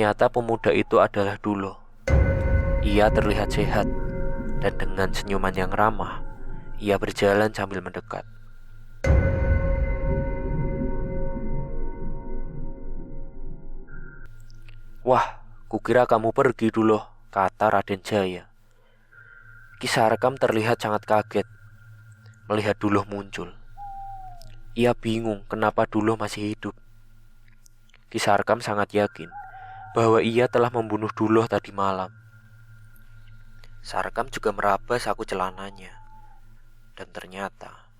Ternyata pemuda itu adalah Dulo. Ia terlihat sehat, dan dengan senyuman yang ramah, ia berjalan sambil mendekat. "Wah, kukira kamu pergi dulu," kata Raden Jaya. Ki Sarkam terlihat sangat kaget melihat Duloh muncul. Ia bingung kenapa Duloh masih hidup. Ki Sarkam sangat yakin bahwa ia telah membunuh Duloh tadi malam. Sarkam juga meraba saku celananya, dan ternyata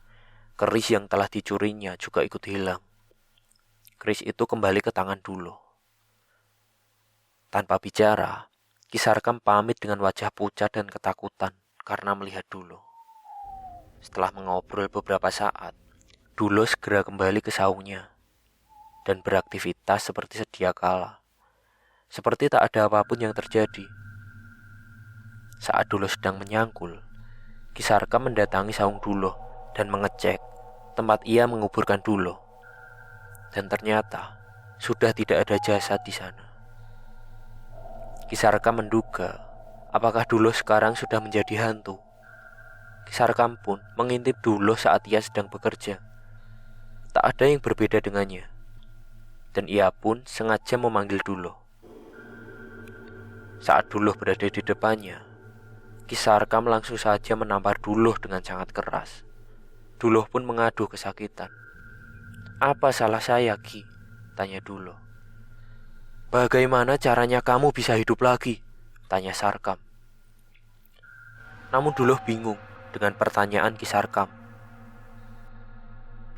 keris yang telah dicurinya juga ikut hilang. Keris itu kembali ke tangan Duloh. Tanpa bicara, Ki Sarkam pamit dengan wajah pucat dan ketakutan karena melihat Duloh. Setelah mengobrol beberapa saat, Duloh segera kembali ke saungnya dan beraktivitas seperti sedia kala. Seperti tak ada apapun yang terjadi. Saat Duloh sedang menyangkul, Ki Sarkam mendatangi saung Duloh dan mengecek tempat ia menguburkan Duloh. Dan ternyata sudah tidak ada jasad di sana. Ki Sarkam menduga apakah Duloh sekarang sudah menjadi hantu. Ki Sarkam pun mengintip Duloh saat ia sedang bekerja. Tak ada yang berbeda dengannya, dan ia pun sengaja memanggil Duloh. Saat Duloh berada di depannya, Ki Sarkam langsung saja menampar Duloh dengan sangat keras. Duloh pun mengaduh kesakitan. "Apa salah saya, Ki?" tanya Duloh. "Bagaimana caranya kamu bisa hidup lagi?" tanya Sarkam. Namun Duloh bingung dengan pertanyaan Ki Sarkam.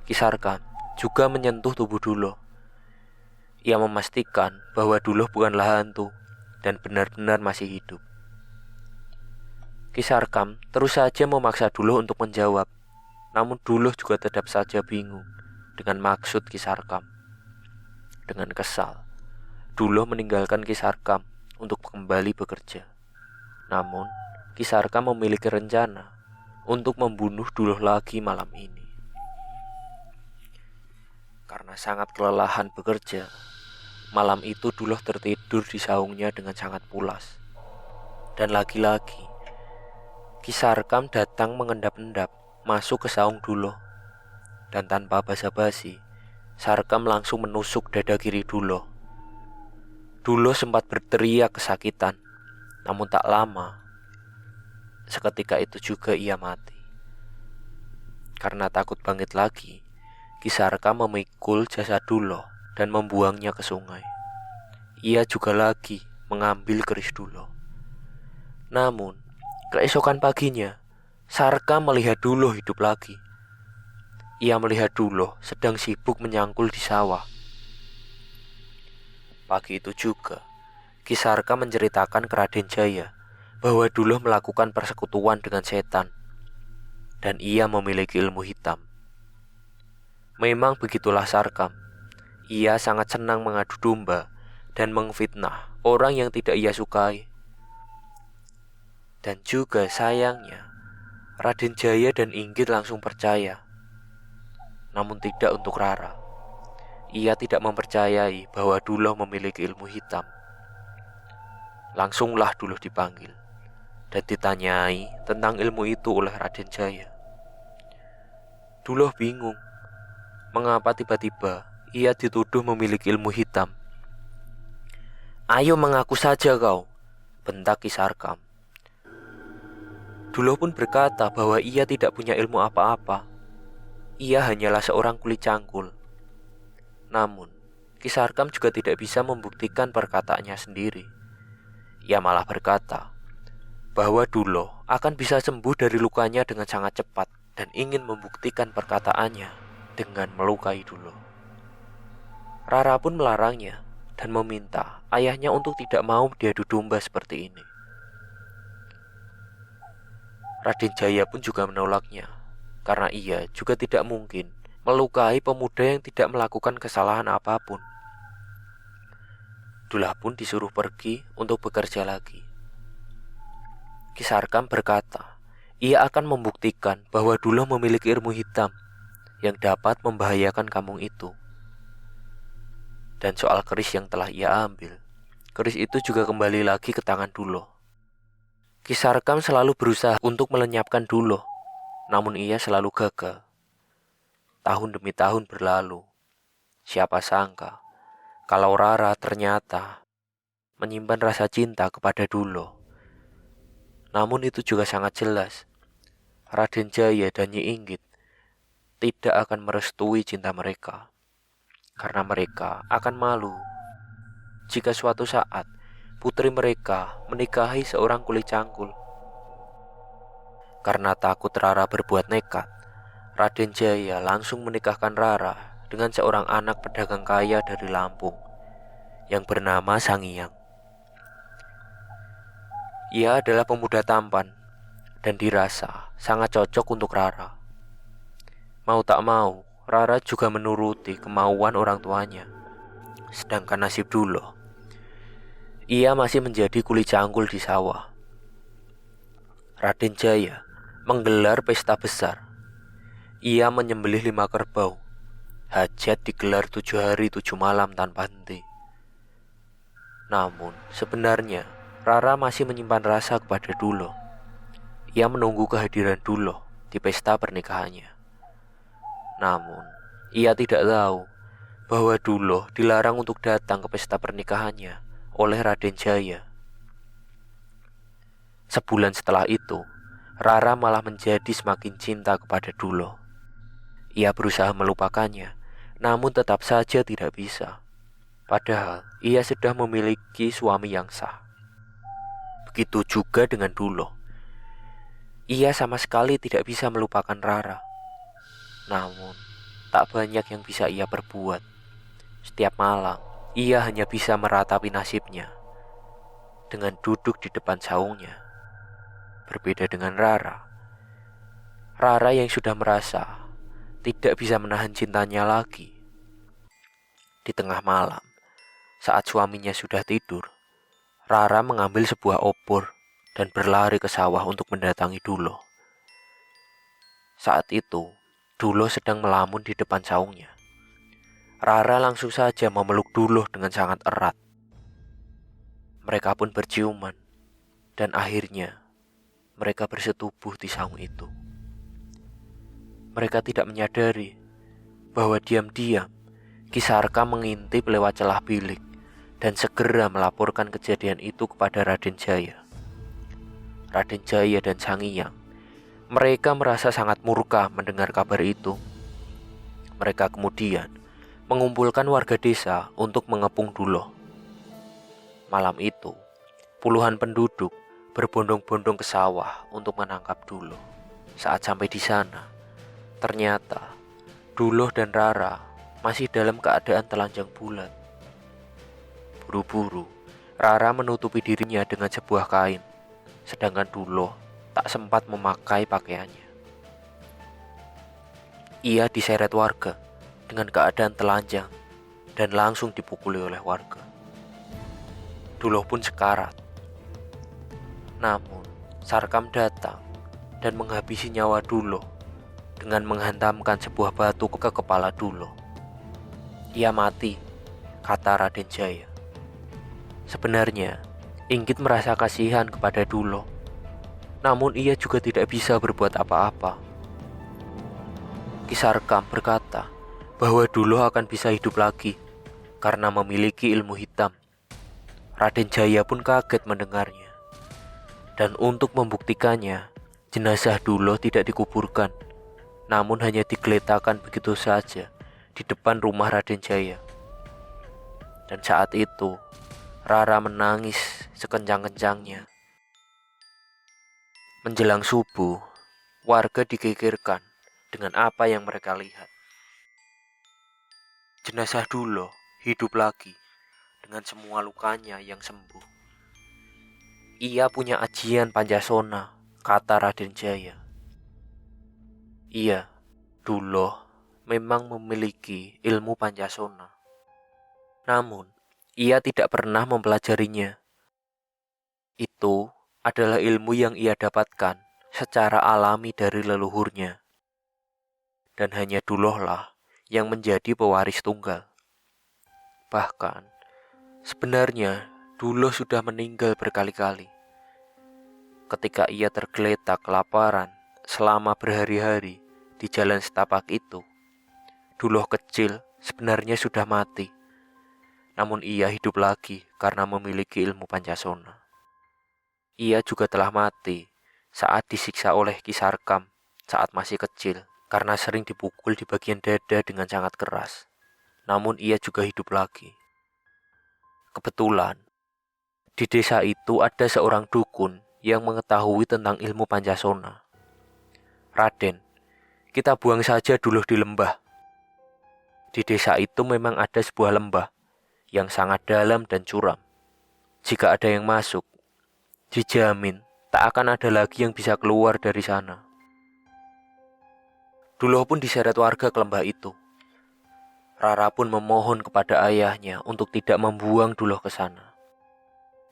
Ki Sarkam juga menyentuh tubuh Duloh. Ia memastikan bahwa Duloh bukanlah hantu dan benar-benar masih hidup. Ki Sarkam terus saja memaksa Duloh untuk menjawab. Namun Duloh juga tetap saja bingung dengan maksud Ki Sarkam. Dengan kesal, Duloh meninggalkan Ki Sarkam untuk kembali bekerja. Namun, Ki Sarkam memiliki rencana untuk membunuh Duloh lagi malam ini. Karena sangat kelelahan bekerja, malam itu Duloh tertidur di saungnya dengan sangat pulas. Dan lagi-lagi, Ki Sarkam datang mengendap-endap masuk ke saung Duloh. Dan tanpa basa-basi, Sarkam langsung menusuk dada kiri Duloh. Duloh sempat berteriak kesakitan, namun tak lama, seketika itu juga ia mati. Karena takut bangkit lagi, Ki Sarkam memikul jasad Duloh dan membuangnya ke sungai. Ia juga lagi mengambil keris Duloh. Namun, keesokan paginya, Sarkam melihat Duloh hidup lagi. Ia melihat Duloh sedang sibuk menyangkul di sawah. Pagi itu juga, Ki Sarkam menceritakan ke Raden Jaya bahwa Duloh melakukan persekutuan dengan setan dan ia memiliki ilmu hitam. Memang begitulah Sarkam. Ia sangat senang mengadu domba dan mengfitnah orang yang tidak ia sukai. Dan juga sayangnya, Raden Jaya dan Inggit langsung percaya. Namun tidak untuk Rara. Ia tidak mempercayai bahwa Duloh memiliki ilmu hitam. Langsunglah Duloh dipanggil dan ditanyai tentang ilmu itu oleh Raden Jaya. Duloh bingung mengapa tiba-tiba ia dituduh memiliki ilmu hitam. "Ayo mengaku saja kau," bentak Ki Sarkam. Duloh pun berkata bahwa ia tidak punya ilmu apa-apa. Ia hanyalah seorang kulit cangkul. Namun, Ki Sarkam juga tidak bisa membuktikan perkataannya sendiri. Ia malah berkata bahwa Duloh akan bisa sembuh dari lukanya dengan sangat cepat dan ingin membuktikan perkataannya dengan melukai Duloh. Rara pun melarangnya dan meminta ayahnya untuk tidak mau diadu domba seperti ini. Raden Jaya pun juga menolaknya karena ia juga tidak mungkin melukai pemuda yang tidak melakukan kesalahan apapun. Duloh pun disuruh pergi untuk bekerja lagi. Ki Sarkam berkata, ia akan membuktikan bahwa Duloh memiliki ilmu hitam yang dapat membahayakan kampung itu. Dan soal keris yang telah ia ambil, keris itu juga kembali lagi ke tangan Duloh. Ki Sarkam selalu berusaha untuk melenyapkan Duloh, namun ia selalu gagal. Tahun demi tahun berlalu. Siapa sangka kalau Rara ternyata menyimpan rasa cinta kepada Duloh. Namun itu juga sangat jelas. Raden Jaya dan Nyi Inggit tidak akan merestui cinta mereka. Karena mereka akan malu jika suatu saat putri mereka menikahi seorang kulit cangkul. Karena takut Rara berbuat nekat, Raden Jaya langsung menikahkan Rara dengan seorang anak pedagang kaya dari Lampung yang bernama Sangiang. Ia adalah pemuda tampan dan dirasa sangat cocok untuk Rara. Mau tak mau, Rara juga menuruti kemauan orang tuanya. Sedangkan nasib Duloh, ia masih menjadi kuli cangkul di sawah. Raden Jaya menggelar pesta besar. Ia menyembelih 5 kerbau. Hajat digelar 7 hari 7 malam tanpa henti. Namun sebenarnya Rara masih menyimpan rasa kepada Duloh. Ia menunggu kehadiran Duloh di pesta pernikahannya. Namun ia tidak tahu bahwa Duloh dilarang untuk datang ke pesta pernikahannya oleh Raden Jaya. Sebulan setelah itu, Rara malah menjadi semakin cinta kepada Duloh. Ia berusaha melupakannya, namun tetap saja tidak bisa. Padahal ia sudah memiliki suami yang sah. Begitu juga dengan Duloh. Ia sama sekali tidak bisa melupakan Rara. Namun, tak banyak yang bisa ia perbuat. Setiap malam, ia hanya bisa meratapi nasibnya dengan duduk di depan saungnya. Berbeda dengan Rara. Rara yang sudah merasa tidak bisa menahan cintanya lagi. Di tengah malam, saat suaminya sudah tidur, Rara mengambil sebuah obor dan berlari ke sawah untuk mendatangi Duloh. Saat itu, Duloh sedang melamun di depan saungnya. Rara langsung saja memeluk Duloh dengan sangat erat. Mereka pun berciuman, dan akhirnya mereka bersetubuh di saung itu. Mereka tidak menyadari bahwa diam-diam Ki Sarkam mengintip lewat celah bilik dan segera melaporkan kejadian itu kepada Raden Jaya. Raden Jaya dan Sangiang, mereka merasa sangat murka mendengar kabar itu. Mereka kemudian mengumpulkan warga desa untuk mengepung Duloh. Malam itu, puluhan penduduk berbondong-bondong ke sawah untuk menangkap Duloh. Saat sampai di sana, ternyata Duloh dan Rara masih dalam keadaan telanjang bulat. Buru-buru, Rara menutupi dirinya dengan sebuah kain, sedangkan Duloh tak sempat memakai pakaiannya. Ia diseret warga dengan keadaan telanjang dan langsung dipukuli oleh warga. Duloh pun sekarat. Namun, Sarkam datang dan menghabisi nyawa Duloh dengan menghantamkan sebuah batu ke kepala Duloh. Ia mati, kata Raden Jaya. Sebenarnya, Inggit merasa kasihan kepada Duloh, namun ia juga tidak bisa berbuat apa-apa. Ki Sarkam berkata bahwa Duloh akan bisa hidup lagi karena memiliki ilmu hitam. Raden Jaya pun kaget mendengarnya. Dan untuk membuktikannya, jenazah Duloh tidak dikuburkan, namun hanya digeletakkan begitu saja di depan rumah Raden Jaya. Dan saat itu, Rara menangis sekencang-kencangnya. Menjelang subuh, warga digegerkan dengan apa yang mereka lihat. Jenazah Duloh hidup lagi dengan semua lukanya yang sembuh. Ia punya ajian Pancasona, kata Raden Jaya. Iya, Duloh memang memiliki ilmu Pancasona. Namun, ia tidak pernah mempelajarinya. Itu adalah ilmu yang ia dapatkan secara alami dari leluhurnya. Dan hanya Dulohlah yang menjadi pewaris tunggal. Bahkan, sebenarnya Duloh sudah meninggal berkali-kali. Ketika ia tergeletak kelaparan selama berhari-hari di jalan setapak itu, Duloh kecil sebenarnya sudah mati. Namun ia hidup lagi karena memiliki ilmu Pancasona. Ia juga telah mati saat disiksa oleh Ki Sarkam saat masih kecil karena sering dipukul di bagian dada dengan sangat keras. Namun ia juga hidup lagi. Kebetulan, di desa itu ada seorang dukun yang mengetahui tentang ilmu Pancasona. Raden, kita buang saja Duloh di lembah. Di desa itu memang ada sebuah lembah yang sangat dalam dan curam. Jika ada yang masuk, dijamin tak akan ada lagi yang bisa keluar dari sana. Duloh pun diseret warga ke lembah itu. Rara pun memohon kepada ayahnya untuk tidak membuang Duloh ke sana.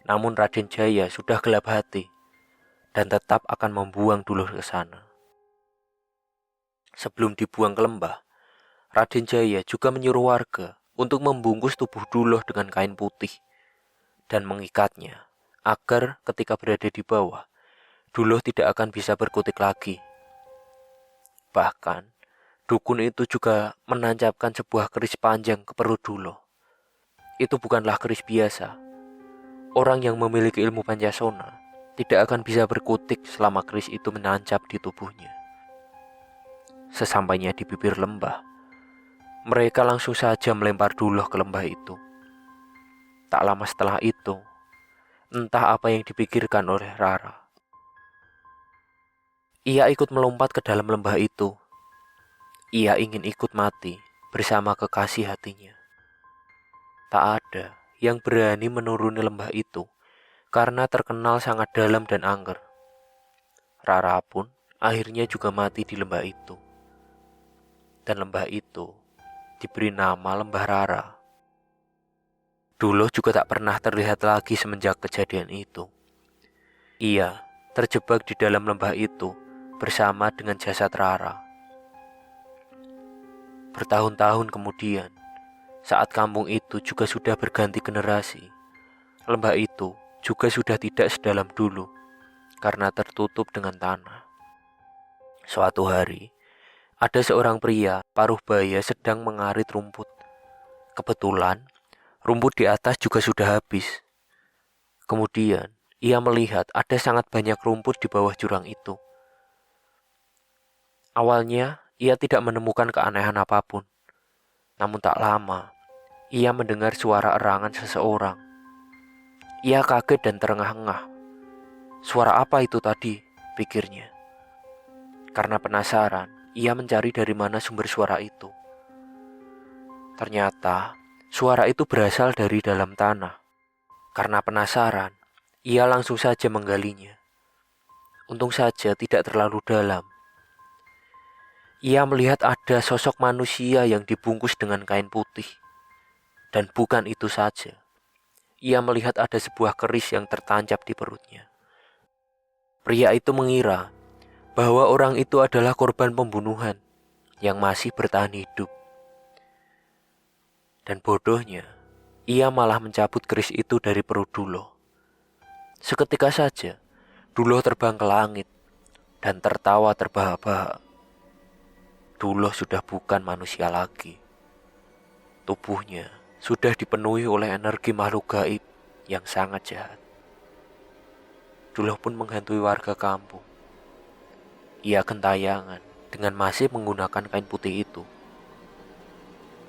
Namun Raden Jaya sudah gelap hati dan tetap akan membuang Duloh ke sana. Sebelum dibuang ke lembah, Raden Jaya juga menyuruh warga untuk membungkus tubuh Duloh dengan kain putih dan mengikatnya agar ketika berada di bawah, Duloh tidak akan bisa berkutik lagi. Bahkan, dukun itu juga menancapkan sebuah keris panjang ke perut Duloh. Itu bukanlah keris biasa. Orang yang memiliki ilmu Pancasona tidak akan bisa berkutik selama keris itu menancap di tubuhnya. Sesampainya di bibir lembah, mereka langsung saja melempar Duloh ke lembah itu. Tak lama setelah itu, entah apa yang dipikirkan oleh Rara. Ia ikut melompat ke dalam lembah itu. Ia ingin ikut mati bersama kekasih hatinya. Tak ada yang berani menuruni lembah itu karena terkenal sangat dalam dan angker. Rara pun akhirnya juga mati di lembah itu. Dan lembah itu diberi nama Lembah Rara. Duloh juga tak pernah terlihat lagi semenjak kejadian itu. Ia terjebak di dalam lembah itu bersama dengan jasad Rara. Bertahun-tahun kemudian, saat kampung itu juga sudah berganti generasi, lembah itu juga sudah tidak sedalam dulu karena tertutup dengan tanah. Suatu hari, ada seorang pria paruh baya sedang mengarit rumput. Kebetulan, rumput di atas juga sudah habis. Kemudian, ia melihat ada sangat banyak rumput di bawah jurang itu. Awalnya, ia tidak menemukan keanehan apapun. Namun tak lama, ia mendengar suara erangan seseorang. Ia kaget dan terengah-engah. Suara apa itu tadi? Pikirnya. Karena penasaran, ia mencari dari mana sumber suara itu. Ternyata, suara itu berasal dari dalam tanah. Karena penasaran, ia langsung saja menggalinya. Untung saja tidak terlalu dalam. Ia melihat ada sosok manusia yang dibungkus dengan kain putih. Dan bukan itu saja. Ia melihat ada sebuah keris yang tertancap di perutnya. Pria itu mengira bahwa orang itu adalah korban pembunuhan yang masih bertahan hidup. Dan bodohnya, ia malah mencabut keris itu dari perut Duloh. Seketika saja, Duloh terbang ke langit dan tertawa terbahak-bahak. Duloh sudah bukan manusia lagi. Tubuhnya sudah dipenuhi oleh energi makhluk gaib yang sangat jahat. Duloh pun menghantui warga kampung. Ia gentayangan dengan masih menggunakan kain putih itu.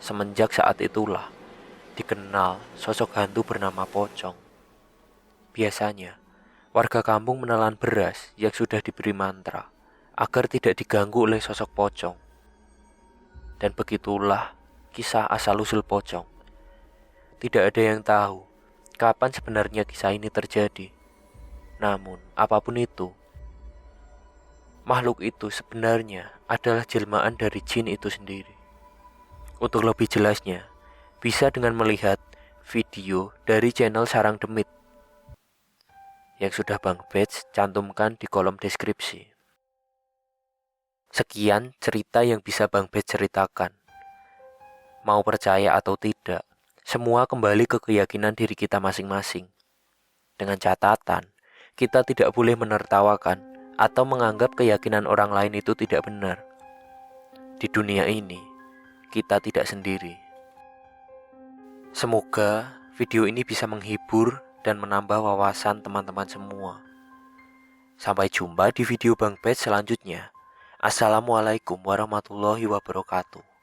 Semenjak saat itulah dikenal sosok hantu bernama Pocong. Biasanya, warga kampung menelan beras yang sudah diberi mantra agar tidak diganggu oleh sosok pocong. Dan begitulah kisah asal-usul pocong. Tidak ada yang tahu kapan sebenarnya kisah ini terjadi. Namun, apapun itu, makhluk itu sebenarnya adalah jelmaan dari jin itu sendiri. Untuk lebih jelasnya, bisa dengan melihat video dari channel Sarang Demit yang sudah Bang Bets cantumkan di kolom deskripsi. Sekian cerita yang bisa Bang Bets ceritakan. Mau percaya atau tidak, semua kembali ke keyakinan diri kita masing-masing. Dengan catatan, kita tidak boleh menertawakan atau menganggap keyakinan orang lain itu tidak benar. Di dunia ini, kita tidak sendiri. Semoga video ini bisa menghibur dan menambah wawasan teman-teman semua. Sampai jumpa di video Bang Bet selanjutnya. Assalamualaikum warahmatullahi wabarakatuh.